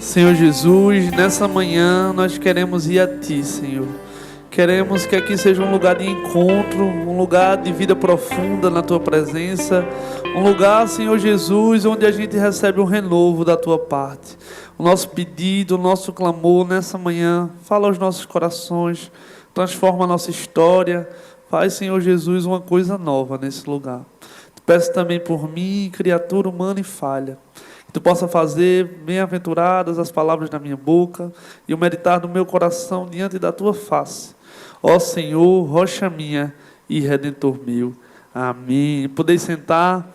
Senhor Jesus, nessa manhã nós queremos ir a Ti, Senhor. Queremos que aqui seja um lugar de encontro, um lugar de vida profunda na Tua presença, um lugar, Senhor Jesus, onde a gente recebe um renovo da Tua parte. O nosso pedido, o nosso clamor nessa manhã, fala aos nossos corações, transforma a nossa história, faz, Senhor Jesus, uma coisa nova nesse lugar. Te peço também por mim, criatura humana e falha, que Tu possa fazer bem-aventuradas as palavras da minha boca e o meditar do meu coração diante da Tua face. Ó Senhor, rocha minha e Redentor meu. Amém. Podeis sentar.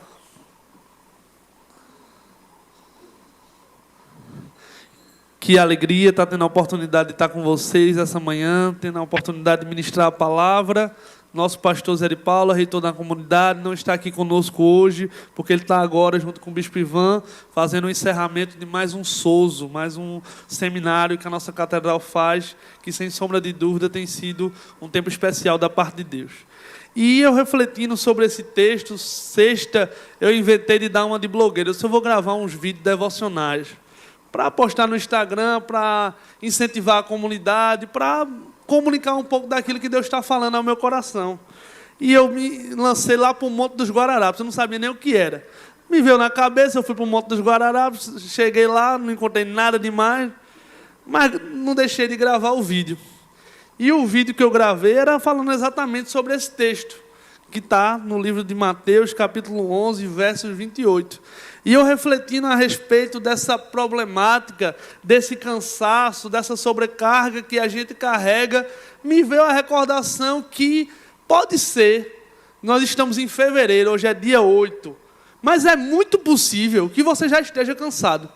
Que alegria estar tendo a oportunidade de estar com vocês essa manhã, tendo a oportunidade de ministrar a palavra. Nosso pastor Zé de Paula, reitor da comunidade, não está aqui conosco hoje, porque ele está agora junto com o Bispo Ivan, fazendo o encerramento de mais um SOSO, mais um seminário que a nossa catedral faz, que sem sombra de dúvida tem sido um tempo especial da parte de Deus. E eu refletindo sobre esse texto, sexta, eu inventei de dar uma de blogueira. Eu vou gravar uns vídeos devocionais, para postar no Instagram, para incentivar a comunidade, para comunicar um pouco daquilo que Deus está falando ao meu coração. E eu me lancei lá para o Monte dos Guararapes, eu não sabia nem o que era. Me veio na cabeça, eu fui para o Monte dos Guararapes, cheguei lá, não encontrei nada demais, mas não deixei de gravar o vídeo. E o vídeo que eu gravei era falando exatamente sobre esse texto, que está no livro de Mateus, capítulo 11, versos 28. E eu refletindo a respeito dessa problemática, desse cansaço, dessa sobrecarga que a gente carrega, me veio a recordação que pode ser, nós estamos em fevereiro, hoje é dia 8, mas é muito possível que você já esteja cansado.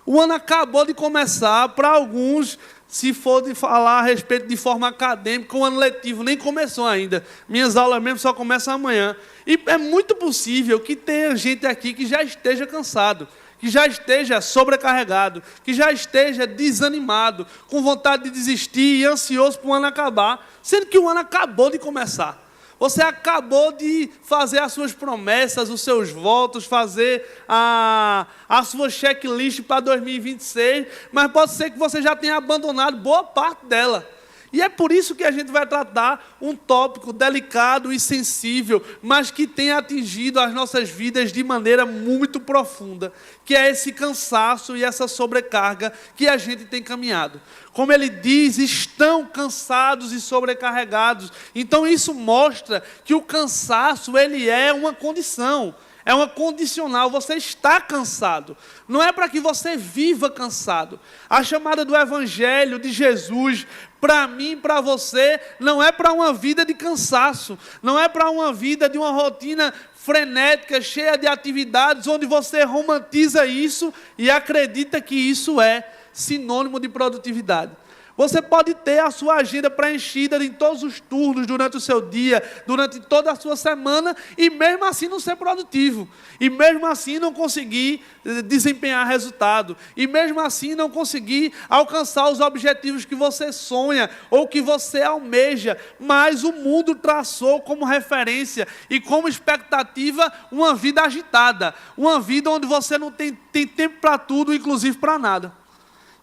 O ano acabou de começar, para alguns, se for de falar a respeito de forma acadêmica, o ano letivo nem começou ainda. Minhas aulas mesmo só começam amanhã. E é muito possível que tenha gente aqui que já esteja cansado, que já esteja sobrecarregado, que já esteja desanimado, com vontade de desistir e ansioso para o ano acabar, sendo que o ano acabou de começar. Você acabou de fazer as suas promessas, os seus votos, fazer a sua checklist para 2026, mas pode ser que você já tenha abandonado boa parte dela. E é por isso que a gente vai tratar um tópico delicado e sensível, mas que tem atingido as nossas vidas de maneira muito profunda, que é esse cansaço e essa sobrecarga que a gente tem caminhado. Como ele diz, estão cansados e sobrecarregados. Então isso mostra que o cansaço, ele é uma condição. É uma condicional, você está cansado. Não é para que você viva cansado. A chamada do Evangelho de Jesus, para mim, para você, não é para uma vida de cansaço. Não é para uma vida de uma rotina frenética, cheia de atividades, onde você romantiza isso e acredita que isso é sinônimo de produtividade. Você pode ter a sua agenda preenchida em todos os turnos durante o seu dia, durante toda a sua semana, e mesmo assim não ser produtivo, e mesmo assim não conseguir desempenhar resultado, e mesmo assim não conseguir alcançar os objetivos que você sonha, ou que você almeja, mas o mundo traçou como referência e como expectativa uma vida agitada, uma vida onde você não tem tempo para tudo, inclusive para nada.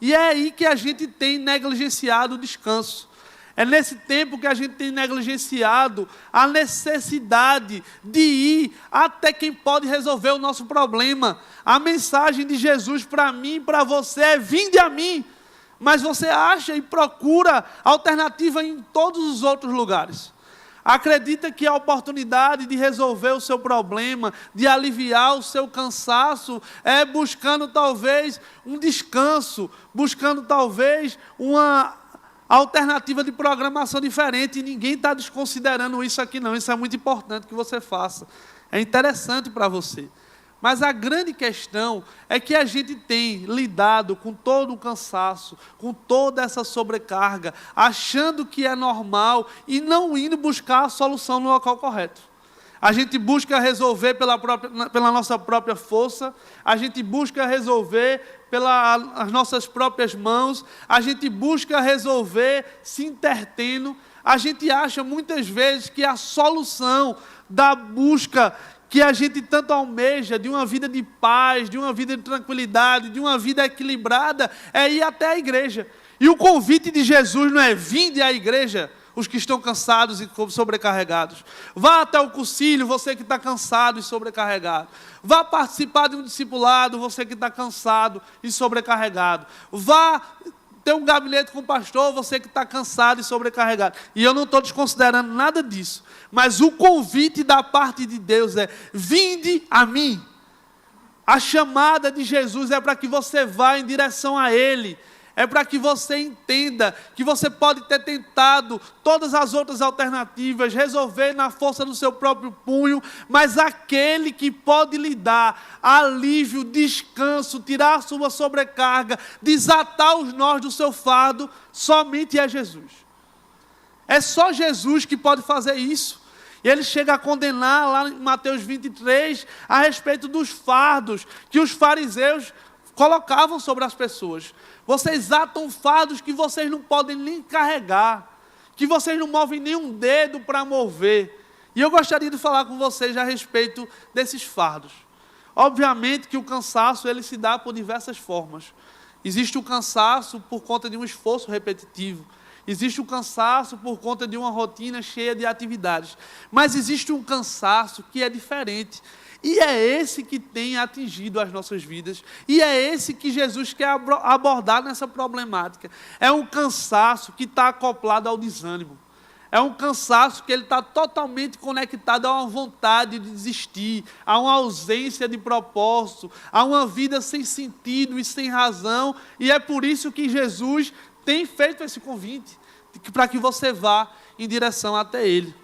E é aí que a gente tem negligenciado o descanso. É nesse tempo que a gente tem negligenciado a necessidade de ir até quem pode resolver o nosso problema. A mensagem de Jesus para mim e para você é: vinde a mim. Mas você acha e procura alternativa em todos os outros lugares. Acredita que a oportunidade de resolver o seu problema, de aliviar o seu cansaço, é buscando talvez um descanso, buscando talvez uma alternativa de programação diferente, e ninguém está desconsiderando isso aqui não. Isso é muito importante que você faça. É interessante para você. Mas a grande questão é que a gente tem lidado com todo o cansaço, com toda essa sobrecarga, achando que é normal e não indo buscar a solução no local correto. A gente busca resolver pela nossa própria força, a gente busca resolver pelas nossas próprias mãos, a gente busca resolver se intertendo, a gente acha muitas vezes que a solução da busca que a gente tanto almeja, de uma vida de paz, de uma vida de tranquilidade, de uma vida equilibrada, é ir até a igreja. E o convite de Jesus não é: vinde à igreja, os que estão cansados e sobrecarregados. Vá até o concílio, você que está cansado e sobrecarregado. Vá participar de um discipulado, você que está cansado e sobrecarregado. Vá ter um gabinete com o pastor, você que está cansado e sobrecarregado. E eu não estou desconsiderando nada disso. Mas o convite da parte de Deus é: vinde a mim. A chamada de Jesus é para que você vá em direção a Ele. É para que você entenda que você pode ter tentado todas as outras alternativas, resolver na força do seu próprio punho, mas aquele que pode lhe dar alívio, descanso, tirar a sua sobrecarga, desatar os nós do seu fardo, somente é Jesus. É só Jesus que pode fazer isso. E ele chega a condenar lá em Mateus 23 a respeito dos fardos que os fariseus colocavam sobre as pessoas. Vocês atam fardos que vocês não podem nem carregar, que vocês não movem nenhum dedo para mover. E eu gostaria de falar com vocês a respeito desses fardos. Obviamente que o cansaço ele se dá por diversas formas. Existe o cansaço por conta de um esforço repetitivo. Existe o cansaço por conta de uma rotina cheia de atividades. Mas existe um cansaço que é diferente. E é esse que tem atingido as nossas vidas. E é esse que Jesus quer abordar nessa problemática. É um cansaço que está acoplado ao desânimo. É um cansaço que ele está totalmente conectado a uma vontade de desistir, a uma ausência de propósito, a uma vida sem sentido e sem razão. E é por isso que Jesus tem feito esse convite, para que você vá em direção até Ele.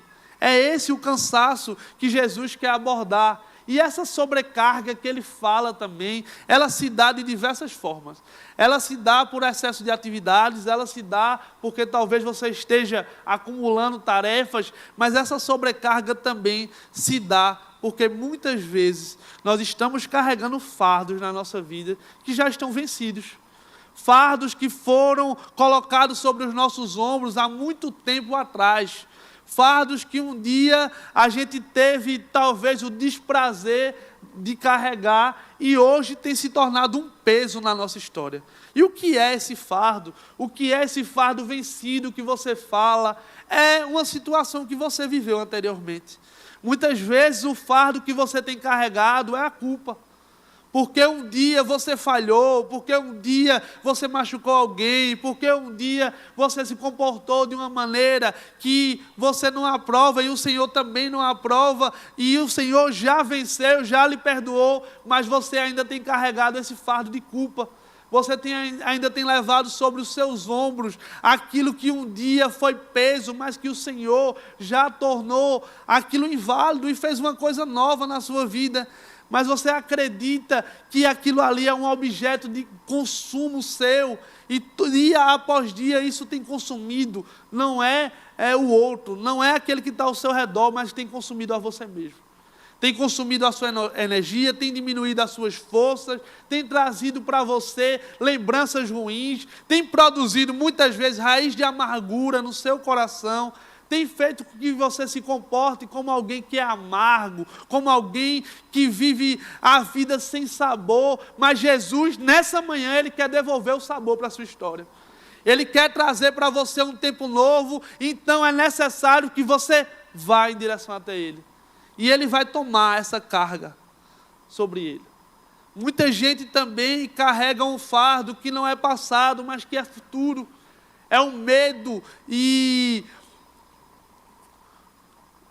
É esse o cansaço que Jesus quer abordar. E essa sobrecarga que ele fala também, ela se dá de diversas formas. Ela se dá por excesso de atividades, ela se dá porque talvez você esteja acumulando tarefas, mas essa sobrecarga também se dá porque muitas vezes nós estamos carregando fardos na nossa vida que já estão vencidos. Fardos que foram colocados sobre os nossos ombros há muito tempo atrás. Fardos que um dia a gente teve talvez o desprazer de carregar e hoje tem se tornado um peso na nossa história. E o que é esse fardo? O que é esse fardo vencido que você fala? É uma situação que você viveu anteriormente. Muitas vezes o fardo que você tem carregado é a culpa. Porque um dia você falhou, porque um dia você machucou alguém, porque um dia você se comportou de uma maneira que você não aprova e o Senhor também não aprova, e o Senhor já venceu, já lhe perdoou, mas você ainda tem carregado esse fardo de culpa. Você ainda tem levado sobre os seus ombros aquilo que um dia foi peso, mas que o Senhor já tornou aquilo inválido e fez uma coisa nova na sua vida. Mas você acredita que aquilo ali é um objeto de consumo seu, e dia após dia isso tem consumido, não é o outro, não é aquele que está ao seu redor, mas tem consumido a você mesmo. Tem consumido a sua energia, tem diminuído as suas forças, tem trazido para você lembranças ruins, tem produzido muitas vezes raiz de amargura no seu coração, tem feito com que você se comporte como alguém que é amargo, como alguém que vive a vida sem sabor. Mas Jesus, nessa manhã, Ele quer devolver o sabor para a sua história. Ele quer trazer para você um tempo novo, então é necessário que você vá em direção até Ele. E Ele vai tomar essa carga sobre Ele. Muita gente também carrega um fardo que não é passado, mas que é futuro. É um medo e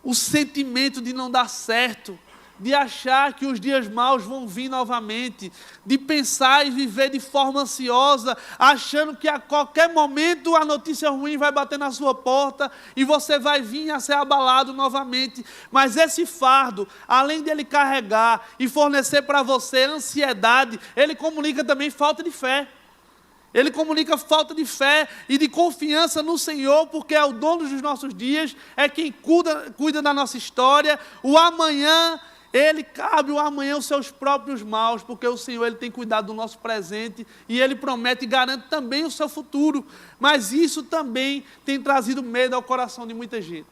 o sentimento de não dar certo, de achar que os dias maus vão vir novamente, de pensar e viver de forma ansiosa, achando que a qualquer momento a notícia ruim vai bater na sua porta e você vai vir a ser abalado novamente. Mas esse fardo, além de ele carregar e fornecer para você ansiedade, ele comunica também falta de fé. Ele comunica falta de fé e de confiança no Senhor, porque é o dono dos nossos dias, é quem cuida da nossa história. O amanhã, Ele cabe o amanhã os seus próprios maus, porque o Senhor Ele tem cuidado do nosso presente e Ele promete e garante também o seu futuro. Mas isso também tem trazido medo ao coração de muita gente.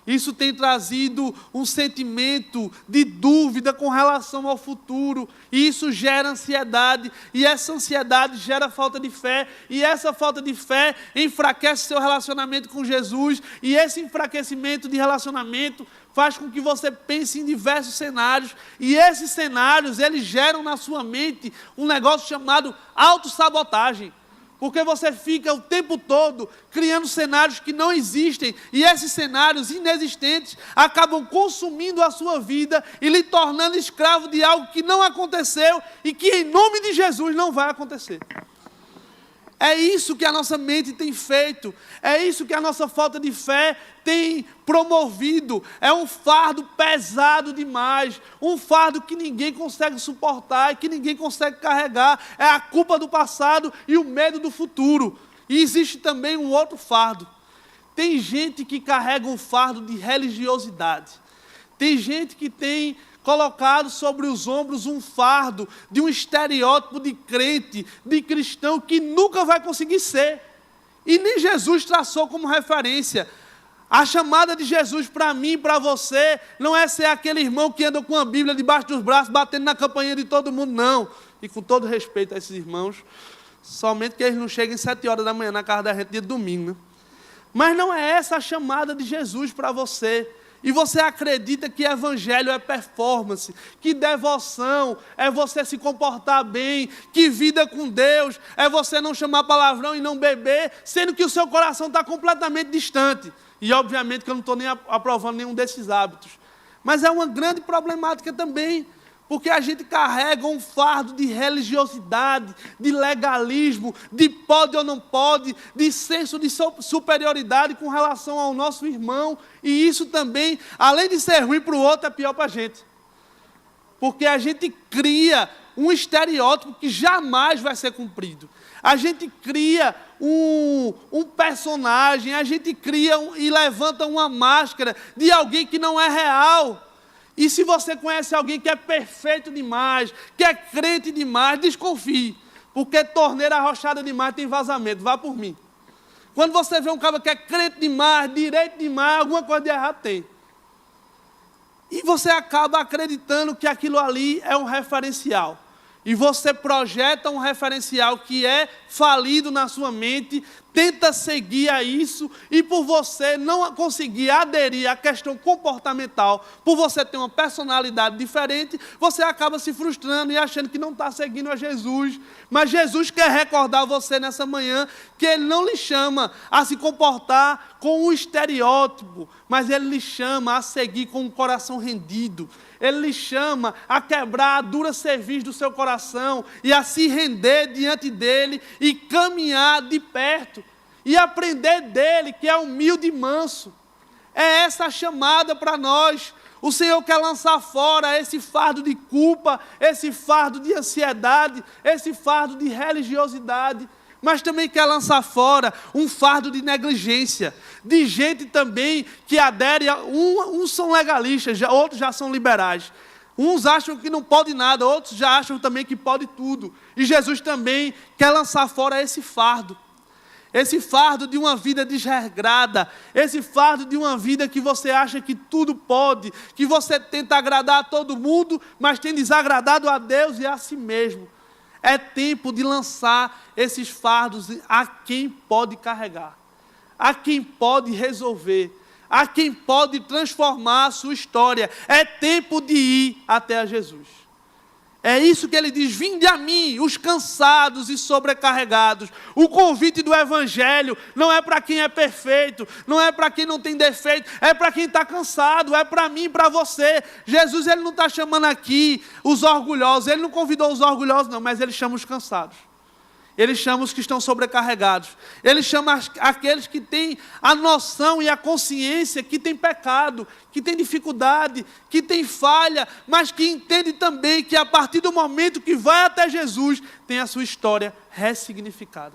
Isso tem trazido um sentimento de dúvida com relação ao futuro. E isso gera ansiedade. E essa ansiedade gera falta de fé. E essa falta de fé enfraquece seu relacionamento com Jesus. E esse enfraquecimento de relacionamento faz com que você pense em diversos cenários. E esses cenários, eles geram na sua mente um negócio chamado autossabotagem. Porque você fica o tempo todo criando cenários que não existem. E esses cenários inexistentes acabam consumindo a sua vida e lhe tornando escravo de algo que não aconteceu e que em nome de Jesus não vai acontecer. É isso que a nossa mente tem feito. É isso que a nossa falta de fé tem promovido. É um fardo pesado demais. Um fardo que ninguém consegue suportar e que ninguém consegue carregar. É a culpa do passado e o medo do futuro. E existe também um outro fardo. Tem gente que carrega um fardo de religiosidade. Tem gente que tem colocado sobre os ombros um fardo de um estereótipo de crente, de cristão, que nunca vai conseguir ser. E nem Jesus traçou como referência. A chamada de Jesus para mim e para você não é ser aquele irmão que anda com a Bíblia debaixo dos braços, batendo na campainha de todo mundo, não. E com todo respeito a esses irmãos, somente que eles não cheguem 7 horas da manhã na casa da gente dia de domingo, né? Mas não é essa a chamada de Jesus para você. E você acredita que evangelho é performance, que devoção é você se comportar bem, que vida com Deus é você não chamar palavrão e não beber, sendo que o seu coração está completamente distante. E obviamente que eu não estou nem aprovando nenhum desses hábitos. Mas é uma grande problemática também, porque a gente carrega um fardo de religiosidade, de legalismo, de pode ou não pode, de senso de superioridade com relação ao nosso irmão. E isso também, além de ser ruim para o outro, é pior para a gente. Porque a gente cria um estereótipo que jamais vai ser cumprido. A gente cria um personagem, a gente cria e levanta uma máscara de alguém que não é real. E se você conhece alguém que é perfeito demais, que é crente demais, desconfie. Porque torneira arrochada demais tem vazamento, vá por mim. Quando você vê um cara que é crente demais, direito demais, alguma coisa de errado tem. E você acaba acreditando que aquilo ali é um referencial. E você projeta um referencial que é falido na sua mente, tenta seguir a isso, e por você não conseguir aderir à questão comportamental, por você ter uma personalidade diferente, você acaba se frustrando e achando que não está seguindo a Jesus. Mas Jesus quer recordar você nessa manhã que Ele não lhe chama a se comportar com um estereótipo, mas Ele lhe chama a seguir com um coração rendido. Ele lhe chama a quebrar a dura cerviz do seu coração e a se render diante dEle e caminhar de perto e aprender dEle, que é humilde e manso. É essa a chamada para nós. O Senhor quer lançar fora esse fardo de culpa, esse fardo de ansiedade, esse fardo de religiosidade, mas também quer lançar fora um fardo de negligência, de gente também que adere, uns são legalistas, outros já são liberais. Uns acham que não pode nada, outros já acham também que pode tudo. E Jesus também quer lançar fora esse fardo de uma vida desregrada, esse fardo de uma vida que você acha que tudo pode, que você tenta agradar a todo mundo, mas tem desagradado a Deus e a si mesmo. É tempo de lançar esses fardos a quem pode carregar, a quem pode resolver, a quem pode transformar a sua história. É tempo de ir até a Jesus. É isso que ele diz: vinde a mim, os cansados e sobrecarregados. O convite do Evangelho não é para quem é perfeito, não é para quem não tem defeito, é para quem está cansado, é para mim e para você. Jesus, ele não está chamando aqui os orgulhosos, ele não convidou os orgulhosos não, mas ele chama os cansados. Ele chama os que estão sobrecarregados. Ele chama aqueles que têm a noção e a consciência que tem pecado, que tem dificuldade, que tem falha, mas que entende também que a partir do momento que vai até Jesus, tem a sua história ressignificada.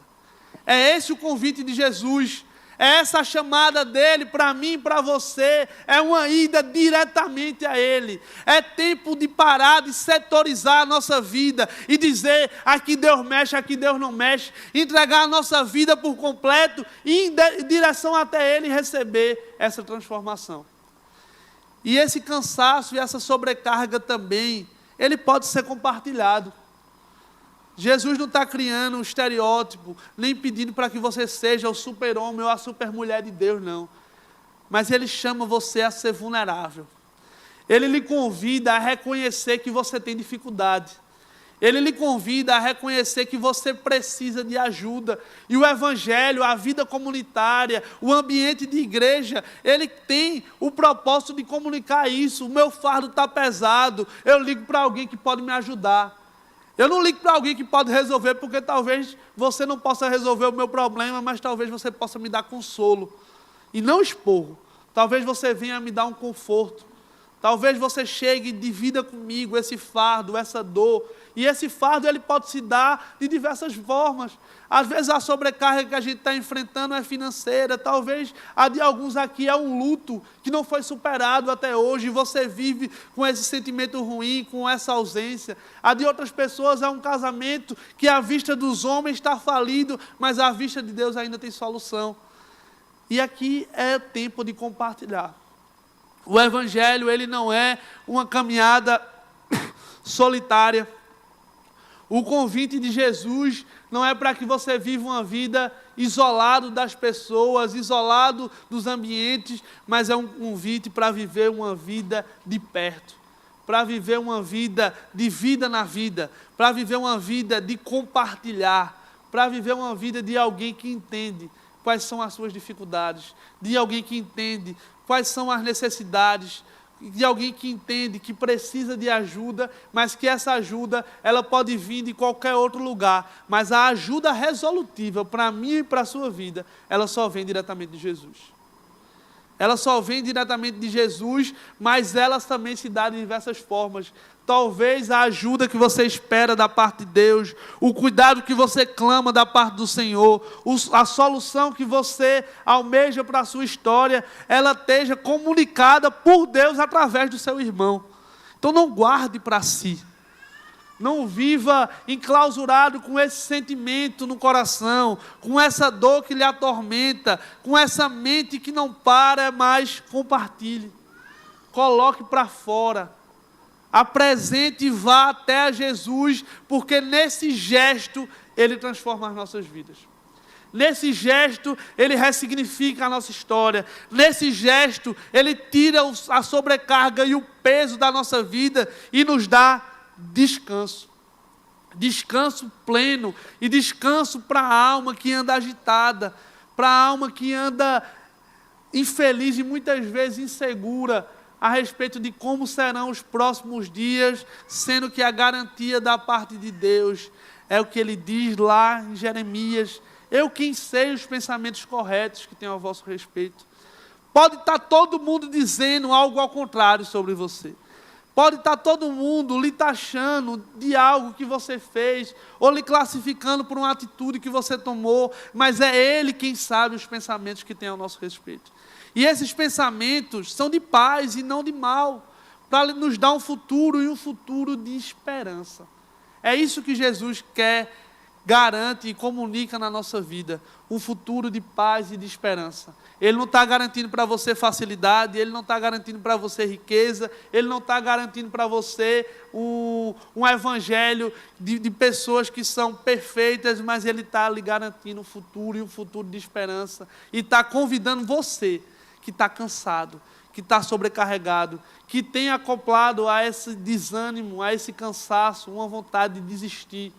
É esse o convite de Jesus. É essa a chamada dele para mim e para você. É uma ida diretamente a ele. É tempo de parar de setorizar a nossa vida e dizer: aqui Deus mexe, aqui Deus não mexe. Entregar a nossa vida por completo e ir em direção até ele e receber essa transformação. E esse cansaço e essa sobrecarga também, ele pode ser compartilhado. Jesus não está criando um estereótipo, nem pedindo para que você seja o super-homem ou a super-mulher de Deus, não. Mas Ele chama você a ser vulnerável. Ele lhe convida a reconhecer que você tem dificuldade. Ele lhe convida a reconhecer que você precisa de ajuda. E o Evangelho, a vida comunitária, o ambiente de igreja, ele tem o propósito de comunicar isso. O meu fardo está pesado, eu ligo para alguém que pode me ajudar. Eu não ligo para alguém que pode resolver, porque talvez você não possa resolver o meu problema, mas talvez você possa me dar consolo. E não esporro. Talvez você venha me dar um conforto. Talvez você chegue e divida comigo esse fardo, essa dor. E esse fardo ele pode se dar de diversas formas. Às vezes a sobrecarga que a gente está enfrentando é financeira. Talvez a de alguns aqui é um luto que não foi superado até hoje. E você vive com esse sentimento ruim, com essa ausência. A de outras pessoas é um casamento que à vista dos homens está falido, mas à vista de Deus ainda tem solução. E aqui é tempo de compartilhar. O Evangelho, ele não é uma caminhada solitária. O convite de Jesus não é para que você viva uma vida isolado das pessoas, isolado dos ambientes, mas é um convite para viver uma vida de perto, para viver uma vida de vida na vida, para viver uma vida de compartilhar, para viver uma vida de alguém que entende quais são as suas dificuldades, de alguém que entende quais são as necessidades, de alguém que entende que precisa de ajuda, mas que essa ajuda ela pode vir de qualquer outro lugar, mas a ajuda resolutiva para mim e para a sua vida, ela só vem diretamente de Jesus. Ela só vem diretamente de Jesus, mas ela também se dá de diversas formas. Talvez a ajuda que você espera da parte de Deus, o cuidado que você clama da parte do Senhor, a solução que você almeja para a sua história, ela esteja comunicada por Deus através do seu irmão. Então não guarde para si. Não viva enclausurado com esse sentimento no coração, com essa dor que lhe atormenta, com essa mente que não para, mas compartilhe. Coloque para fora. Apresente e vá até a Jesus, porque nesse gesto Ele transforma as nossas vidas. Nesse gesto, Ele ressignifica a nossa história. Nesse gesto, Ele tira a sobrecarga e o peso da nossa vida e nos dá descanso. Descanso pleno e descanso para a alma que anda agitada, para a alma que anda infeliz e muitas vezes insegura a respeito de como serão os próximos dias, sendo que a garantia da parte de Deus é o que Ele diz lá em Jeremias: eu quem sei os pensamentos corretos que tenho a vosso respeito. Pode estar todo mundo dizendo algo ao contrário sobre você. Pode estar todo mundo lhe taxando de algo que você fez, ou lhe classificando por uma atitude que você tomou, mas é Ele quem sabe os pensamentos que tem ao nosso respeito. E esses pensamentos são de paz e não de mal, para nos dar um futuro e um futuro de esperança. É isso que Jesus quer, garante e comunica na nossa vida, um futuro de paz e de esperança. Ele não está garantindo para você facilidade, Ele não está garantindo para você riqueza, Ele não está garantindo para você um evangelho de pessoas que são perfeitas, mas Ele está lhe garantindo um futuro e um futuro de esperança, e está convidando você, que está cansado, que está sobrecarregado, que tem acoplado a esse desânimo, a esse cansaço, uma vontade de desistir,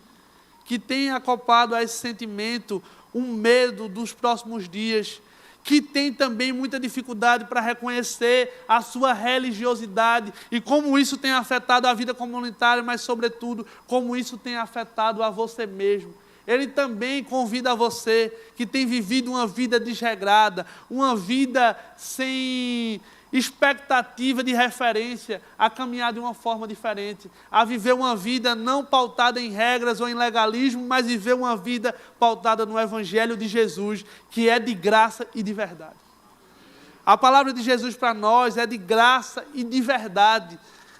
que tem acoplado a esse sentimento, um medo dos próximos dias, que tem também muita dificuldade para reconhecer a sua religiosidade e como isso tem afetado a vida comunitária, mas sobretudo como isso tem afetado a você mesmo. Ele também convida você que tem vivido uma vida desregrada, uma vida sem expectativa de referência, a caminhar de uma forma diferente, a viver uma vida não pautada em regras ou em legalismo, mas viver uma vida pautada no Evangelho de Jesus, que é de graça e de verdade. A palavra de Jesus para nós é de graça e de verdade.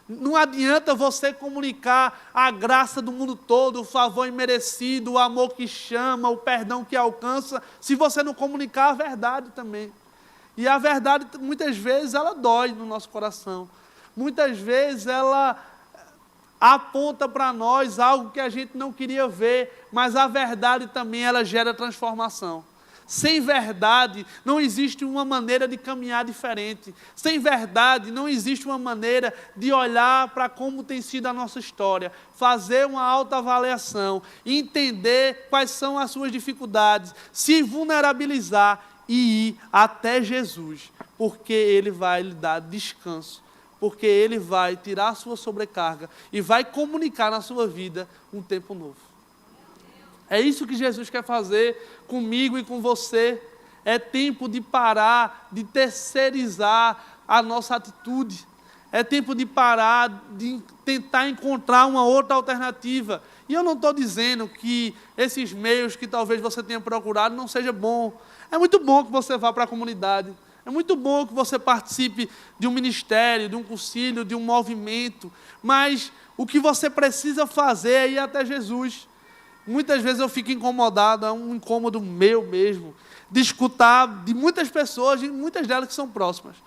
Não adianta você comunicar a graça do mundo todo, o favor imerecido, o amor que chama, o perdão que alcança, se você não comunicar a verdade também. E a verdade, muitas vezes, ela dói no nosso coração. Muitas vezes, ela aponta para nós algo que a gente não queria ver, mas a verdade também, ela gera transformação. Sem verdade, não existe uma maneira de caminhar diferente. Sem verdade, não existe uma maneira de olhar para como tem sido a nossa história, fazer uma autoavaliação, entender quais são as suas dificuldades, se vulnerabilizar e ir até Jesus, porque Ele vai lhe dar descanso, porque Ele vai tirar a sua sobrecarga e vai comunicar na sua vida um tempo novo. É isso que Jesus quer fazer comigo e com você. É tempo de parar, de terceirizar a nossa atitude. É tempo de parar, de tentar encontrar uma outra alternativa. E eu não estou dizendo que esses meios que talvez você tenha procurado não seja bom. É muito bom que você vá para a comunidade. É muito bom que você participe de um ministério, de um concílio, de um movimento. Mas o que você precisa fazer é ir até Jesus. Muitas vezes eu fico incomodado, é um incômodo meu mesmo, de escutar de muitas pessoas, e muitas delas que são próximas.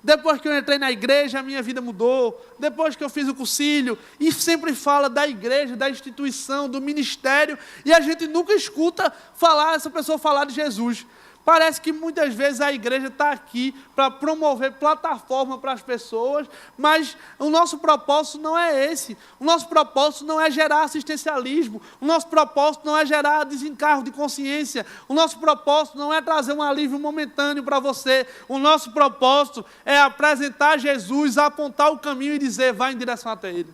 Depois que eu entrei na igreja, a minha vida mudou. Depois que eu fiz o concílio, e sempre fala da igreja, da instituição, do ministério, e a gente nunca escuta essa pessoa falar de Jesus. Parece que muitas vezes a igreja está aqui para promover plataforma para as pessoas, mas o nosso propósito não é esse. O nosso propósito não é gerar assistencialismo. O nosso propósito não é gerar desencargo de consciência. O nosso propósito não é trazer um alívio momentâneo para você. O nosso propósito é apresentar Jesus, apontar o caminho e dizer, vá em direção até Ele.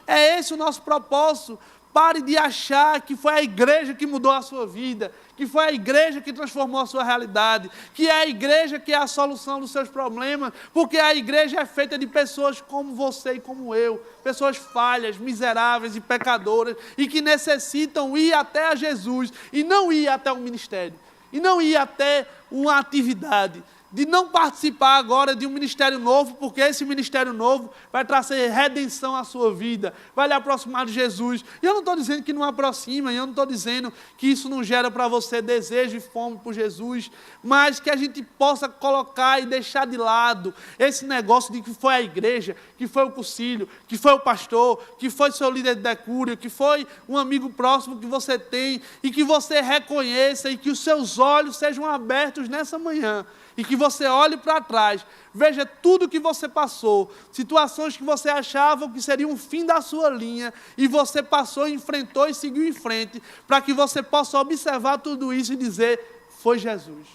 É esse o nosso propósito. Pare de achar que foi a igreja que mudou a sua vida, que foi a igreja que transformou a sua realidade, que é a igreja que é a solução dos seus problemas, porque a igreja é feita de pessoas como você e como eu, pessoas falhas, miseráveis e pecadoras, e que necessitam ir até a Jesus, e não ir até um ministério, e não ir até uma atividade, de não participar agora de um ministério novo, porque esse ministério novo vai trazer redenção à sua vida, vai lhe aproximar de Jesus. E eu não estou dizendo que não aproxima, eu não estou dizendo que isso não gera para você desejo e fome por Jesus, mas que a gente possa colocar e deixar de lado esse negócio de que foi a igreja, que foi o concílio, que foi o pastor, que foi seu líder de decúrio, que foi um amigo próximo que você tem, e que você reconheça e que os seus olhos sejam abertos nessa manhã, e que você olhe para trás, veja tudo que você passou, situações que você achava que seriam o fim da sua linha, e você passou, enfrentou e seguiu em frente, para que você possa observar tudo isso e dizer, foi Jesus.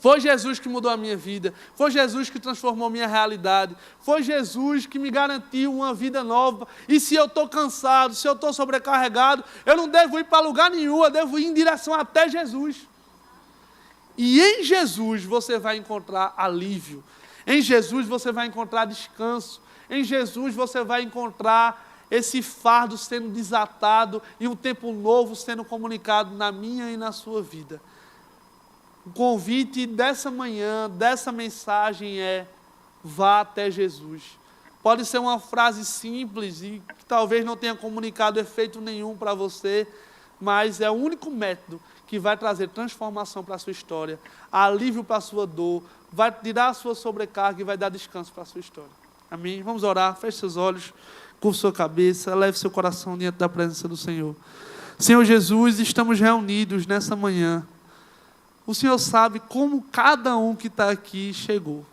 Foi Jesus que mudou a minha vida, foi Jesus que transformou a minha realidade, foi Jesus que me garantiu uma vida nova, e se eu estou cansado, se eu estou sobrecarregado, eu não devo ir para lugar nenhum, eu devo ir em direção até Jesus. E em Jesus você vai encontrar alívio, em Jesus você vai encontrar descanso, em Jesus você vai encontrar esse fardo sendo desatado e um tempo novo sendo comunicado na minha e na sua vida. O convite dessa manhã, dessa mensagem é, vá até Jesus. Pode ser uma frase simples e que talvez não tenha comunicado efeito nenhum para você, mas é o único método que vai trazer transformação para a sua história, alívio para a sua dor, vai tirar a sua sobrecarga e vai dar descanso para a sua história. Amém? Vamos orar, feche seus olhos, curva sua cabeça, leve seu coração diante da presença do Senhor. Senhor Jesus, estamos reunidos nessa manhã. O Senhor sabe como cada um que está aqui chegou.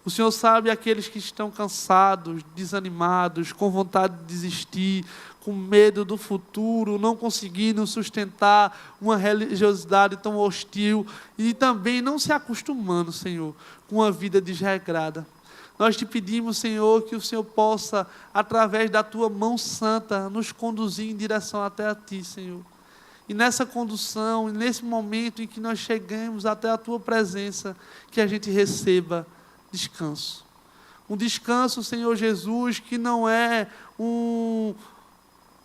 O Senhor sabe aqueles que estão cansados, desanimados, com vontade de desistir, com medo do futuro, não conseguindo sustentar uma religiosidade tão hostil e também não se acostumando, Senhor, com uma vida desregrada. Nós te pedimos, Senhor, que o Senhor possa, através da Tua mão santa, nos conduzir em direção até a Ti, Senhor. E nessa condução, nesse momento em que nós chegamos até a Tua presença, que a gente receba descanso. Um descanso, Senhor Jesus, que não é um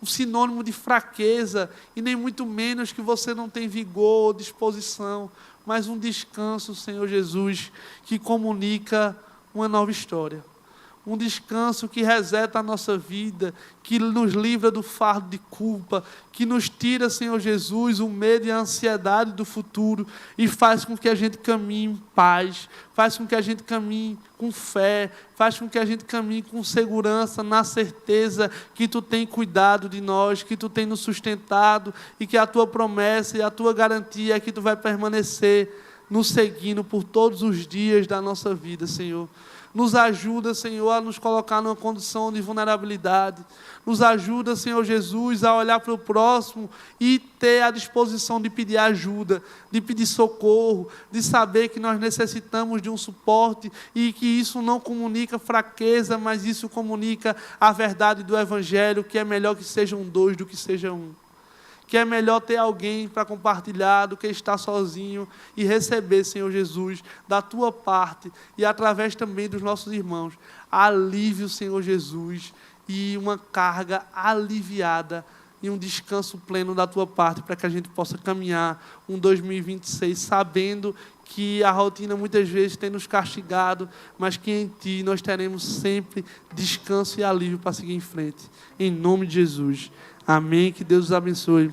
sinônimo de fraqueza, e nem muito menos que você não tem vigor ou disposição, mas um descanso, Senhor Jesus, que comunica uma nova história. um descanso que reseta a nossa vida, que nos livra do fardo de culpa, que nos tira, Senhor Jesus, o medo e a ansiedade do futuro e faz com que a gente caminhe em paz, faz com que a gente caminhe com fé, faz com que a gente caminhe com segurança, na certeza que Tu tem cuidado de nós, que Tu tem nos sustentado e que a Tua promessa e a Tua garantia é que Tu vai permanecer nos seguindo por todos os dias da nossa vida, Senhor. Nos ajuda, Senhor, a nos colocar numa condição de vulnerabilidade. Nos ajuda, Senhor Jesus, a olhar para o próximo e ter a disposição de pedir ajuda, de pedir socorro, de saber que nós necessitamos de um suporte e que isso não comunica fraqueza, mas isso comunica a verdade do Evangelho, que é melhor que sejam dois do que seja um. Que é melhor ter alguém para compartilhar do que estar sozinho e receber, Senhor Jesus, da Tua parte e através também dos nossos irmãos, alívio, Senhor Jesus, e uma carga aliviada e um descanso pleno da Tua parte para que a gente possa caminhar um 2026 sabendo que a rotina muitas vezes tem nos castigado, mas que em Ti nós teremos sempre descanso e alívio para seguir em frente. Em nome de Jesus. Amém. Que Deus os abençoe.